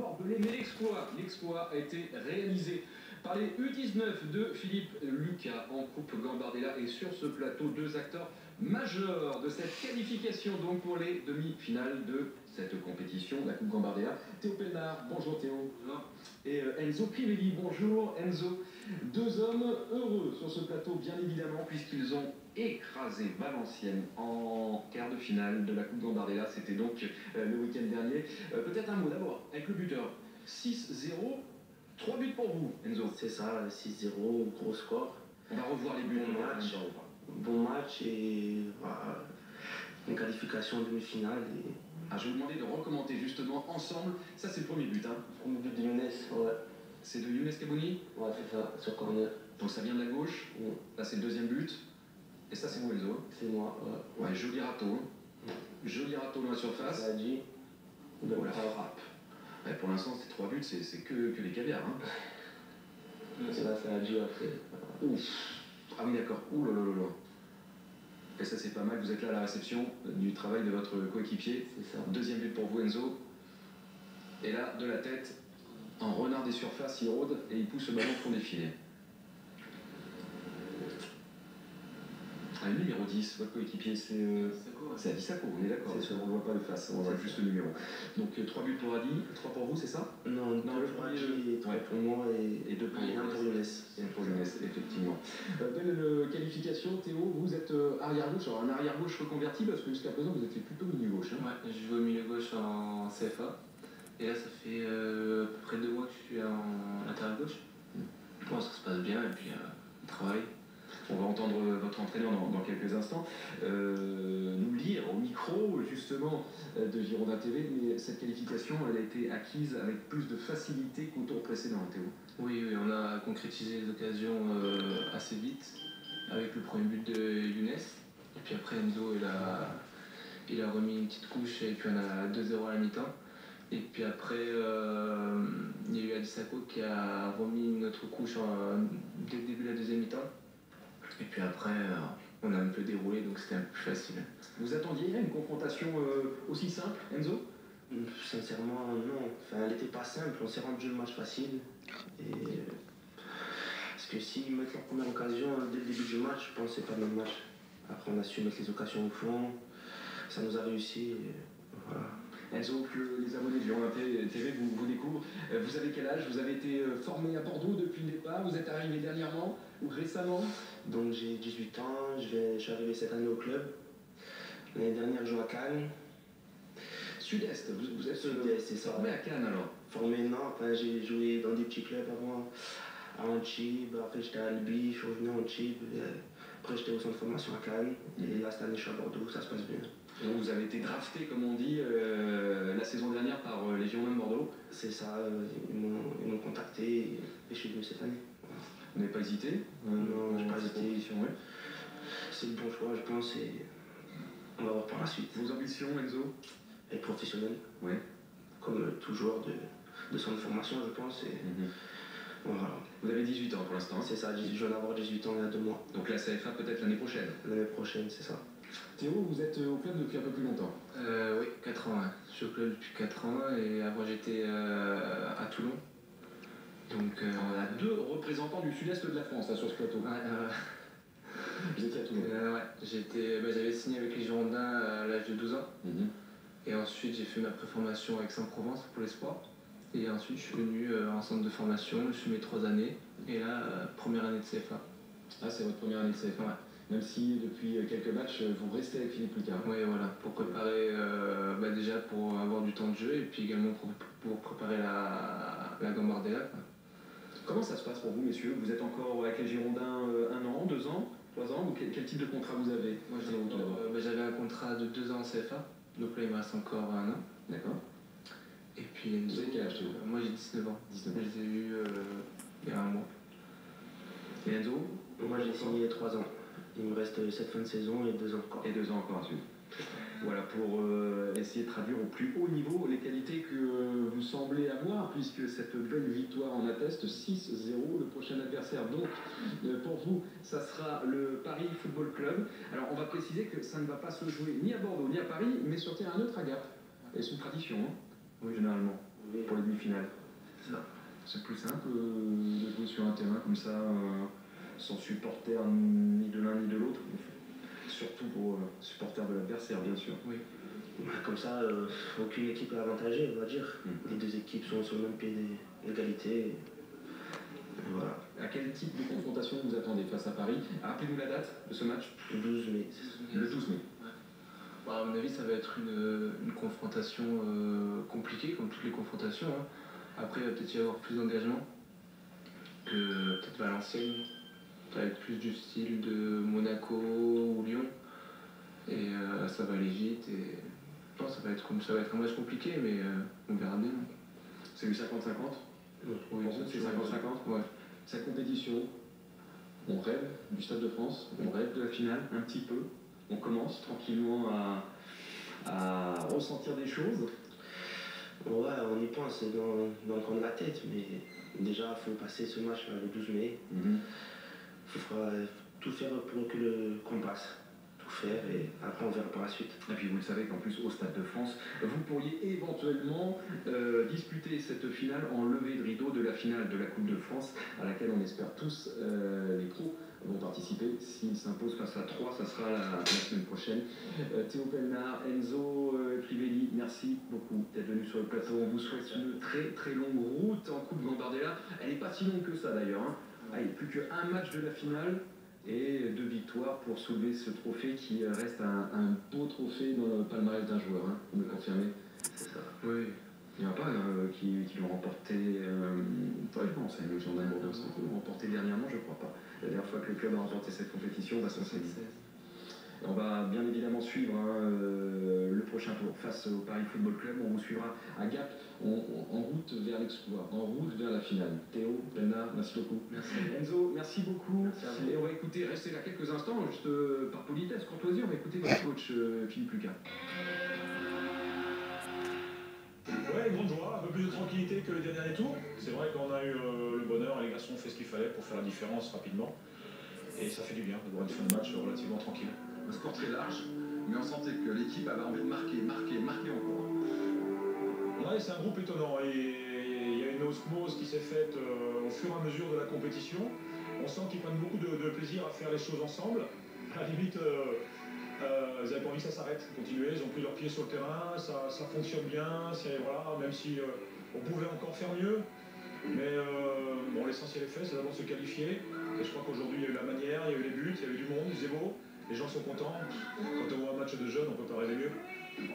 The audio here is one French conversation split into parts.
bordelais. Mais l'exploit a été réalisé par les U19 de Philippe Lucas en Coupe Gambardella. Et sur ce plateau, deux acteurs majeurs de cette qualification donc pour les demi-finales de cette compétition, la Coupe Gambardella. Théo Pelnard, bonjour Théo. Bonjour. Et Enzo Crivelli, bonjour Enzo. Deux hommes heureux sur ce plateau, bien évidemment, puisqu'ils ont écrasé Valenciennes en quart de finale de la Coupe Gambardella. C'était donc le week-end dernier. Peut-être un mot d'abord avec le buteur. 6-0, 3 buts pour vous, Enzo. C'est ça, 6-0, gros score. On va revoir les buts. Bon match et voilà, une qualification en demi-finale. Et... Ah, je vais vous demander de recommander justement ensemble. Ça, c'est le premier but. Hein. Le but de Younes, ouais. C'est de Younes Kabouni. Ouais, c'est ça, sur corner. Donc ça vient de la gauche. Là, c'est le deuxième but. Et ça, c'est vous, Enzo. C'est moi, ouais. Ouais, joli râteau. Joli râteau dans la surface. Ça a dit. Oh, la frappe. Ouais, pour l'instant, ces 3 buts, c'est que les caviars. Hein. C'est là, ça a dit après. Ouf. Ah oui, d'accord. Ouh là là là là. Et ça, c'est pas mal. Vous êtes là à la réception du travail de votre coéquipier. C'est ça. Deuxième but pour vous, Enzo. Et là, de la tête, en renard des surfaces, il rôde et il pousse le ballon pour défiler. Ah, le numéro 10, votre coéquipier, c'est Adi Sako, on est d'accord. On ne voit pas de face, on voit juste le numéro. Donc 3 buts pour Adi, 3 pour vous, c'est ça? Non, 2 pour Adi, 3 pour moi et 2 pour Younes. Et pour Younes, effectivement. Belle qualification, Théo. Vous êtes arrière-gauche, alors un arrière-gauche reconverti parce que jusqu'à présent vous étiez plutôt milieu-gauche. Hein. Ouais, je joue au milieu-gauche en CFA. Et là, ça fait à peu près 2 mois que je suis en latéral-gauche. Bon, ça se passe bien et puis on travaille. On va entendre votre entraîneur dans quelques instants nous lire au micro justement de Girondin TV, mais cette qualification elle a été acquise avec plus de facilité qu'au tour précédent, Théo. Oui, on a concrétisé les occasions assez vite avec le premier but de Younes. Et puis après Enzo il a remis une petite couche et puis on a 2-0 à la mi-temps. Et puis après, il y a eu Adi Sako qui a remis une autre couche dès le début de la deuxième mi-temps. Et puis après, on a un peu déroulé, donc c'était un peu plus facile. Vous attendiez une confrontation aussi simple, Enzo? Sincèrement, non. Enfin, elle n'était pas simple. On s'est rendu le match facile. Et... Parce que s'ils mettent leur première occasion dès le début du match, je pense que c'est pas le même match. Après, on a su mettre les occasions au fond. Ça nous a réussi. Et... Voilà. Enzo, que les abonnés de Girondin TV vous découvrent. Vous avez quel âge? Vous avez été formé à Bordeaux depuis le départ? Vous êtes arrivé dernièrement ou récemment? Donc j'ai 18 ans, je suis arrivé cette année au club. L'année dernière, je joue à Cannes. Sud-Est, vous êtes Sud-Est, c'est ça. Formé à Cannes alors? Formé, non. Enfin, j'ai joué dans des petits clubs avant, à Antibes. Après, j'étais à Albi, je suis revenu à Antibes. Après, j'étais au centre de formation à Cannes. Et là, cette année, je suis à Bordeaux, ça se passe bien. Donc vous avez été drafté, comme on dit, la saison dernière par les Girondins de Bordeaux. C'est ça, ils m'ont contacté et je suis venu cette année. Vous n'avez pas hésité? Non, je n'ai pas hésité. Ouais. C'est le bon choix, je pense, et on va voir par la suite. Vos ambitions, Enzo? Être professionnel. Oui. Comme tout joueur de centre de formation, je pense. Et voilà. Vous avez 18 ans pour l'instant? C'est ça, je viens d'avoir 18 ans il y a 2 mois. Donc la CFA peut-être l'année prochaine? L'année prochaine, c'est ça. Théo, vous êtes au club depuis un peu plus longtemps? Oui, 4 ans. Ouais. Je suis au club depuis 4 ans et avant j'étais à Toulon. Donc, on a 2 représentants du sud-est de la France là, sur ce plateau. Vous étiez à Toulon? Ouais, j'avais signé avec les Girondins à l'âge de 12 ans. Et ensuite j'ai fait ma préformation avec Aix-en-Provence pour l'espoir. Et ensuite je suis venu en centre de formation, je suis mes 3 années. Et là, première année de CFA. Ah, c'est votre première année de CFA? Ouais. Même si depuis quelques matchs, vous restez avec Philippe Lucas. Oui, voilà, pour préparer, déjà pour avoir du temps de jeu et puis également pour préparer la Gambardella. Comment ça se passe pour vous, messieurs? Vous êtes encore avec les Girondins 1 an, 2 ans, 3 ans? Ou quel type de contrat vous avez? Moi, j'avais un contrat de 2 ans en CFA, donc là il me reste encore 1 an. D'accord. Et puis, vous avez quel âge? Moi j'ai 19 ans. 19 ans. Je les ai eus il y a 1 mois. Et Enzo? Moi j'ai signé 3 ans. Il me reste cette fin de saison et 2 ans encore. Et 2 ans encore à suivre. Voilà, pour essayer de traduire au plus haut niveau les qualités que vous semblez avoir, puisque cette belle victoire en atteste, 6-0, le prochain adversaire. Donc, pour vous, ça sera le Paris Football Club. Alors, on va préciser que ça ne va pas se jouer ni à Bordeaux, ni à Paris, mais sur terrain neutre à Gap. Et c'est une tradition, hein? Oui, généralement. pour les demi-finales. C'est ça. C'est plus simple de jouer sur un terrain comme ça, sans supporters ni de l'un ni de l'autre. Surtout pour supporters de l'adversaire, bien sûr. Oui. Comme ça, aucune équipe est avantagée, on va dire. Les deux équipes sont sur le même pied d'égalité. Et voilà. À quel type de confrontation vous attendez face à Paris? Rappelez-nous la date de ce match. Le 12 mai. Le 12 mai. Bon, à mon avis, ça va être une confrontation compliquée, comme toutes les confrontations. Hein. Après, il va peut-être y avoir plus d'engagement que peut-être Valenciennes. Ça va être plus du style de Monaco ou Lyon. Et ça va aller vite. Et je pense que ça va être un match compliqué, mais on verra bien. C'est du 50-50. Oui, C'est 50-50. Ouais. Cette compétition, on rêve du Stade de France, on rêve de la finale un petit peu. On commence tranquillement à ressentir des choses. Ouais, on y pense dans le coin de la tête, mais déjà, il faut passer ce match le 12 mai. Il faudra tout faire pour qu'on passe. Tout faire et après on verra par la suite. Et puis vous le savez qu'en plus au Stade de France, vous pourriez éventuellement disputer cette finale en levée de rideau de la finale de la Coupe de France à laquelle on espère tous les pros vont participer. S'ils s'imposent face à 3, ça sera la semaine prochaine. Théo Pelnard, Enzo Crivelli, merci beaucoup d'être venu sur le plateau. On vous souhaite une très très longue route en Coupe Gambardella. Elle n'est pas si longue que ça d'ailleurs. Hein. Il n'y a plus qu'un match de la finale et 2 victoires pour soulever ce trophée qui reste un beau trophée dans le palmarès d'un joueur. Hein. Vous me confirmez? C'est ça. Oui. Il n'y en a pas qui l'ont remporté. Je pense à une gendarme Bordeaux qui l'ont remporté dernièrement, je crois pas. La dernière fois que le club a remporté cette compétition, on va s'en saisir. On va bien évidemment suivre le prochain tour face au Paris Football Club. On vous suivra à Gap en route vers l'exploit, en route vers la finale. Théo, Pelnard, merci beaucoup. Merci. Enzo, merci beaucoup. Merci à vous. Et on va écouter, restez là quelques instants, juste par politesse, courtoisie, on va écouter votre coach Philippe Lucas. Ouais, une grande joie, un peu plus de tranquillité que les derniers tours. C'est vrai qu'on a eu le bonheur et les garçons ont fait ce qu'il fallait pour faire la différence rapidement. Et ça fait du bien d'avoir une fin de match relativement tranquille. Un score très large, mais on sentait que l'équipe avait envie de marquer encore. Ouais, c'est un groupe étonnant et il y a une osmose qui s'est faite au fur et à mesure de la compétition. On sent qu'ils prennent beaucoup de plaisir à faire les choses ensemble. À la limite, ils n'avaient pas envie que ça s'arrête, continuer, ils ont pris leurs pieds sur le terrain, ça fonctionne bien, voilà, même si on pouvait encore faire mieux. Mais bon, l'essentiel est fait, c'est d'abord se qualifier. Et je crois qu'aujourd'hui, il y a eu la manière, il y a eu les buts, il y a eu du monde, c'est beau. Les gens sont contents. Quand on voit un match de jeunes, on peut pas rêver mieux.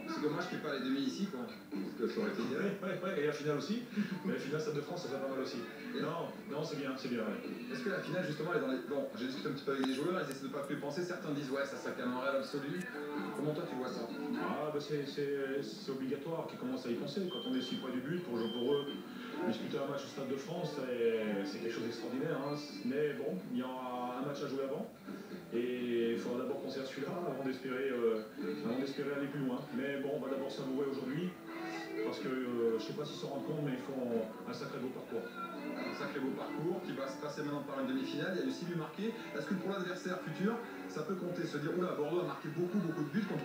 C'est dommage qu'il n'y ait pas les demi ici, quoi. Parce que ça aurait été idéal. Ouais, et la finale aussi. Mais la finale Stade de France, ça fait pas mal aussi. Non, c'est bien, ouais. Est-ce que la finale, justement, elle est dans les... Bon, j'ai discuté un petit peu avec les joueurs, ils essaient de ne pas plus penser. Certains disent, ouais, ça serait quand même un réel absolu. Comment toi, tu vois ça? Ah, bah c'est obligatoire qu'ils commencent à y penser. Quand on est si près du but, pour eux, disputer un match au Stade de France, c'est quelque chose d'extraordinaire. Hein. Mais bon, il y aura un match à jouer avant. Et il faudra d'abord penser à celui-là avant d'espérer aller plus loin. Mais bon, on va d'abord savourer aujourd'hui. Parce que je ne sais pas s'ils s'en rendent compte, mais ils font un sacré beau parcours. Un sacré beau parcours qui va se passer maintenant par une demi-finale. Il y a eu 6 buts marqués. Est-ce que pour l'adversaire futur, ça peut compter? Se dire, oula, Bordeaux a marqué beaucoup de buts contre